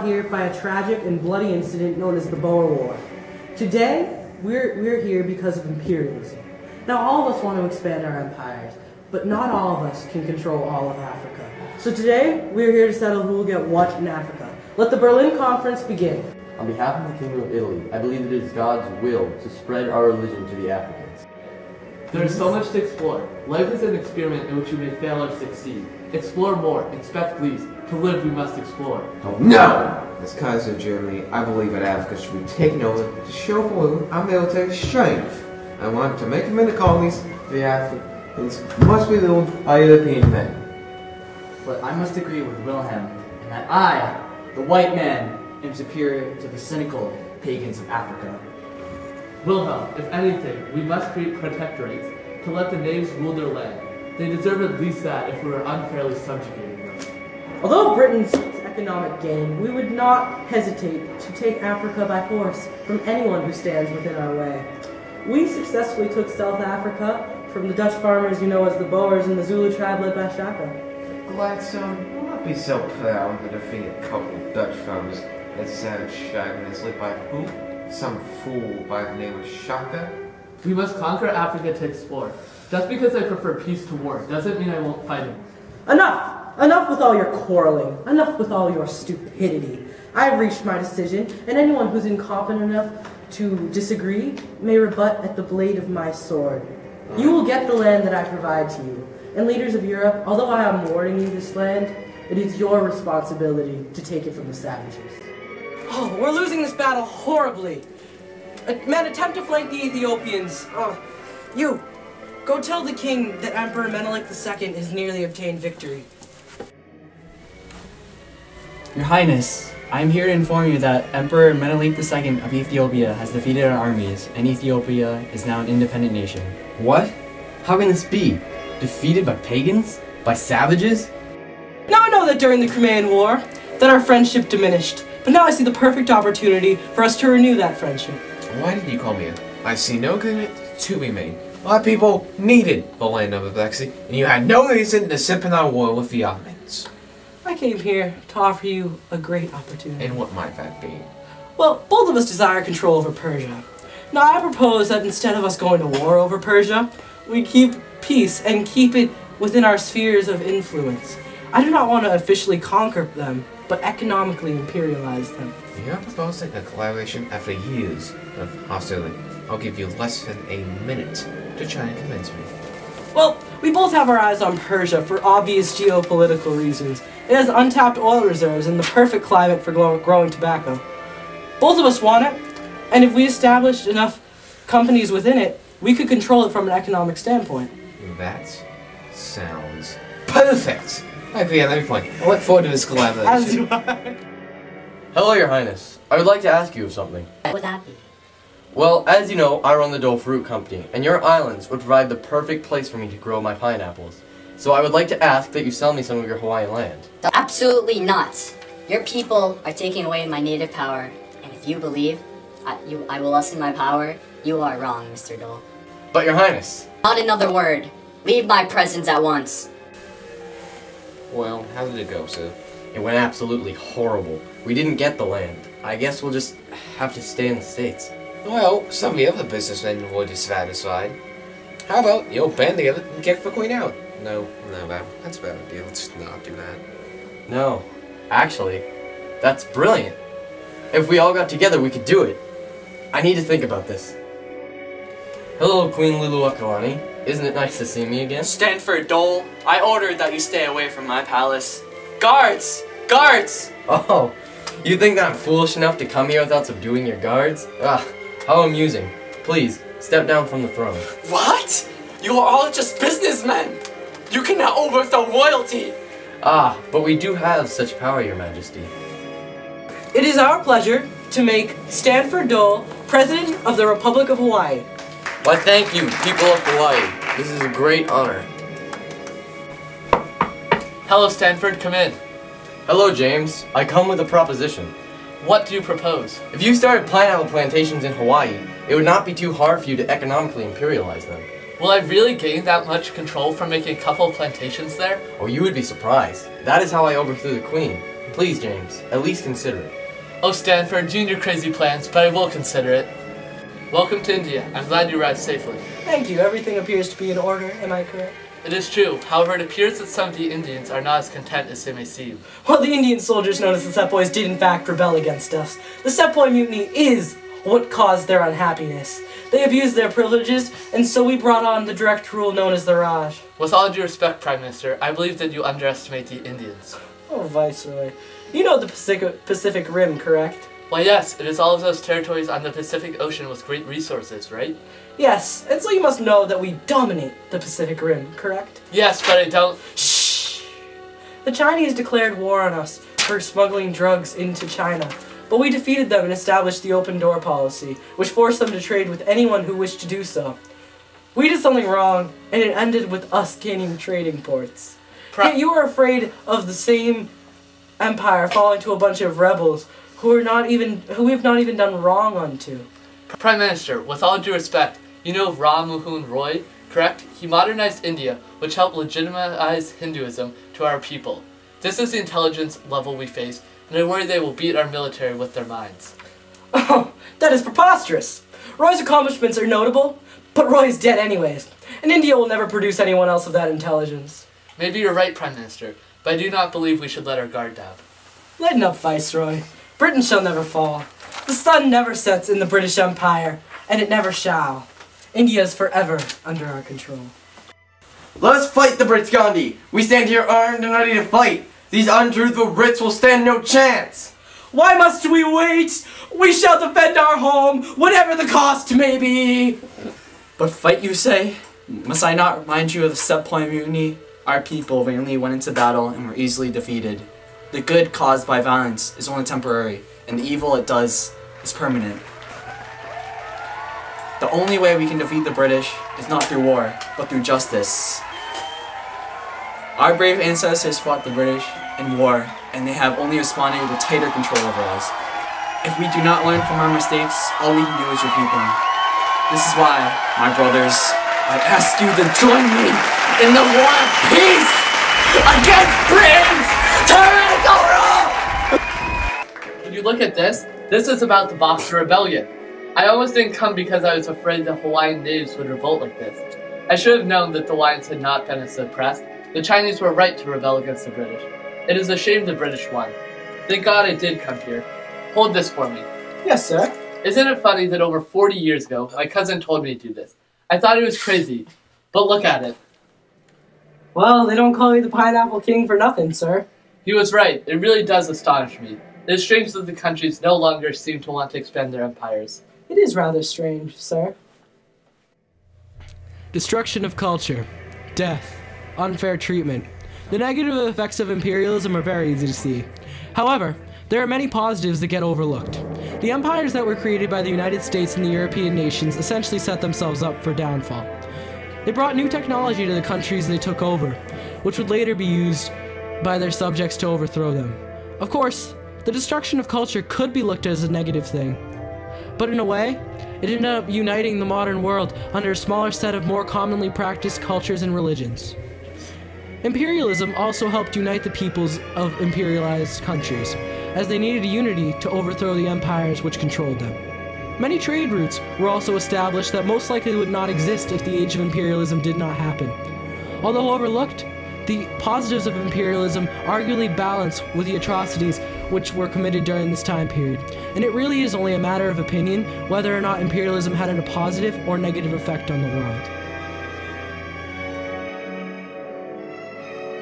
here by a tragic and bloody incident known as the Boer War. Today, we're here because of imperialism. Now, all of us want to expand our empires, but not all of us can control all of Africa. So today, we're here to settle who will get what in Africa. Let the Berlin Conference begin. On behalf of the Kingdom of Italy, I believe it is God's will to spread our religion to the Africans. There is so much to explore. Life is an experiment in which we may fail or succeed. Explore more, expect least. To live, we must explore. No! As Kaiser of Germany, I believe that Africa should be taken over to show forward our military strength. I want to make them into colonies. The Africans must be ruled by European men. But I must agree with Wilhelm in that I, the white man, am superior to the cynical pagans of Africa. Wilhelm, if anything, we must create protectorates to let the natives rule their land. They deserve at least that if we are unfairly subjugating them. Although Britain seeks economic gain, we would not hesitate to take Africa by force from anyone who stands within our way. We successfully took South Africa from the Dutch farmers you know as the Boers and the Zulu tribe led by Shaka. Gladstone will not be so proud to defeat a couple of Dutch farmers that savage shagness led by who? Some fool by the name of Shaka? We must conquer Africa to explore. Just because I prefer peace to war doesn't mean I won't fight it. Enough! Enough with all your quarreling. Enough with all your stupidity. I have reached my decision, and anyone who's incompetent enough to disagree may rebut at the blade of my sword. You will get the land that I provide to you. And leaders of Europe, although I am awarding you this land, it is your responsibility to take it from the savages. Oh, we're losing this battle horribly. Men, attempt to flank the Ethiopians. Oh, you, go tell the king that Emperor Menelik II has nearly obtained victory. Your Highness, I am here to inform you that Emperor Menelik II of Ethiopia has defeated our armies, and Ethiopia is now an independent nation. What? How can this be? Defeated by pagans? By savages? Now I know that during the Crimean War, that our friendship diminished, but now I see the perfect opportunity for us to renew that friendship. Why did you call me in? I see no agreement to be made. My people needed the land of the Black Sea, and you had no reason to sip in our war with the Ottomans. I came here to offer you a great opportunity. And what might that be? Well, both of us desire control over Persia. Now I propose that instead of us going to war over Persia, we keep peace and keep it within our spheres of influence. I do not want to officially conquer them, but economically imperialize them. You're proposing a collaboration after years of hostility. I'll give you less than a minute to try and convince me. Well, we both have our eyes on Persia for obvious geopolitical reasons. It has untapped oil reserves and the perfect climate for growing tobacco. Both of us want it, and if we established enough companies within it, we could control it from an economic standpoint. That sounds perfect! I agree on every point. I look forward to this collaboration. As do I. Hello, Your Highness. I would like to ask you of something. What would that be? Well, as you know, I run the Dole Fruit Company, and your islands would provide the perfect place for me to grow my pineapples. So I would like to ask that you sell me some of your Hawaiian land. Absolutely not. Your people are taking away my native power, and if you believe I will lessen my power, you are wrong, Mr. Dole. But Your Highness... Not another word. Leave my presence at once. Well, how did it go, sir? It went absolutely horrible. We didn't get the land. I guess we'll just have to stay in the States. Well, some of the other businessmen were dissatisfied. How about you'll band together and kick the queen out? No, that's a bad idea. Let's not do that. No. Actually, that's brilliant. If we all got together, we could do it. I need to think about this. Hello, Queen Luluakalani. Isn't it nice to see me again? Stanford Dole, I ordered that you stay away from my palace. Guards! Guards! Oh, you think I'm foolish enough to come here without subduing your guards? Ah, how amusing. Please, step down from the throne. What? You are all just businessmen! You cannot overthrow royalty! Ah, but we do have such power, Your Majesty. It is our pleasure to make Stanford Dole President of the Republic of Hawaii. Why, thank you, people of Hawaii. This is a great honor. Hello, Stanford, come in. Hello, James. I come with a proposition. What do you propose? If you started pineapple plantations in Hawaii, it would not be too hard for you to economically imperialize them. Will I really gain that much control from making a couple of plantations there? Oh, you would be surprised. That is how I overthrew the Queen. Please, James, at least consider it. Oh, Stanford, you and your crazy plans, but I will consider it. Welcome to India. I'm glad you arrived safely. Thank you. Everything appears to be in order. Am I correct? It is true. However, it appears that some of the Indians are not as content as they may seem. Well, the Indian soldiers known as the Sepoys did in fact rebel against us. The Sepoy mutiny is what caused their unhappiness. They abused their privileges, and so we brought on the direct rule known as the Raj. With all due respect, Prime Minister, I believe that you underestimate the Indians. Oh, Viceroy. You know the Pacific Rim, correct? Why, yes, it is all of those territories on the Pacific Ocean with great resources, right? Yes, and so you must know that we dominate the Pacific Rim, correct? Yes, but I don't... Shh! The Chinese declared war on us for smuggling drugs into China, but we defeated them and established the open door policy, which forced them to trade with anyone who wished to do so. We did something wrong, and it ended with us gaining trading ports. Yet you were afraid of the same empire falling to a bunch of rebels who we've not even done wrong unto. Prime Minister, with all due respect, you know Ram Mohun Roy, correct? He modernized India, which helped legitimize Hinduism to our people. This is the intelligence level we face, and I worry they will beat our military with their minds. Oh, that is preposterous. Roy's accomplishments are notable, but Roy's dead anyways, and India will never produce anyone else of that intelligence. Maybe you're right, Prime Minister, but I do not believe we should let our guard down. Lighten up, Viceroy. Britain shall never fall. The sun never sets in the British Empire, and it never shall. India is forever under our control. Let us fight the Brits, Gandhi! We stand here armed and ready to fight! These untruthful Brits will stand no chance! Why must we wait? We shall defend our home, whatever the cost may be! But fight, you say? Must I not remind you of the Sepoy mutiny? Our people vainly went into battle and were easily defeated. The good caused by violence is only temporary, and the evil it does is permanent. The only way we can defeat the British is not through war, but through justice. Our brave ancestors fought the British in war, and they have only responded with tighter control over us. If we do not learn from our mistakes, all we can do is repeat them. This is why, my brothers, I ask you to join me in the war of peace against Britain's tyrannical rule! Can you look at this? This is about the Boxer Rebellion. I almost didn't come because I was afraid the Hawaiian natives would revolt like this. I should have known that the Hawaiians had not been suppressed. The Chinese were right to rebel against the British. It is a shame the British won. Thank God I did come here. Hold this for me. Yes, sir. Isn't it funny that over 40 years ago, my cousin told me to do this? I thought he was crazy, but look at it. Well, they don't call you the Pineapple King for nothing, sir. He was right. It really does astonish me. It is strange that the countries no longer seem to want to expand their empires. It is rather strange, sir. Destruction of culture, death, unfair treatment. The negative effects of imperialism are very easy to see. However, there are many positives that get overlooked. The empires that were created by the United States and the European nations essentially set themselves up for downfall. They brought new technology to the countries they took over, which would later be used by their subjects to overthrow them. Of course, the destruction of culture could be looked at as a negative thing. But in a way, it ended up uniting the modern world under a smaller set of more commonly practiced cultures and religions. Imperialism also helped unite the peoples of imperialized countries, as they needed unity to overthrow the empires which controlled them. Many trade routes were also established that most likely would not exist if the age of imperialism did not happen. Although overlooked, the positives of imperialism arguably balance with the atrocities which were committed during this time period, and it really is only a matter of opinion whether or not imperialism had a positive or negative effect on the world.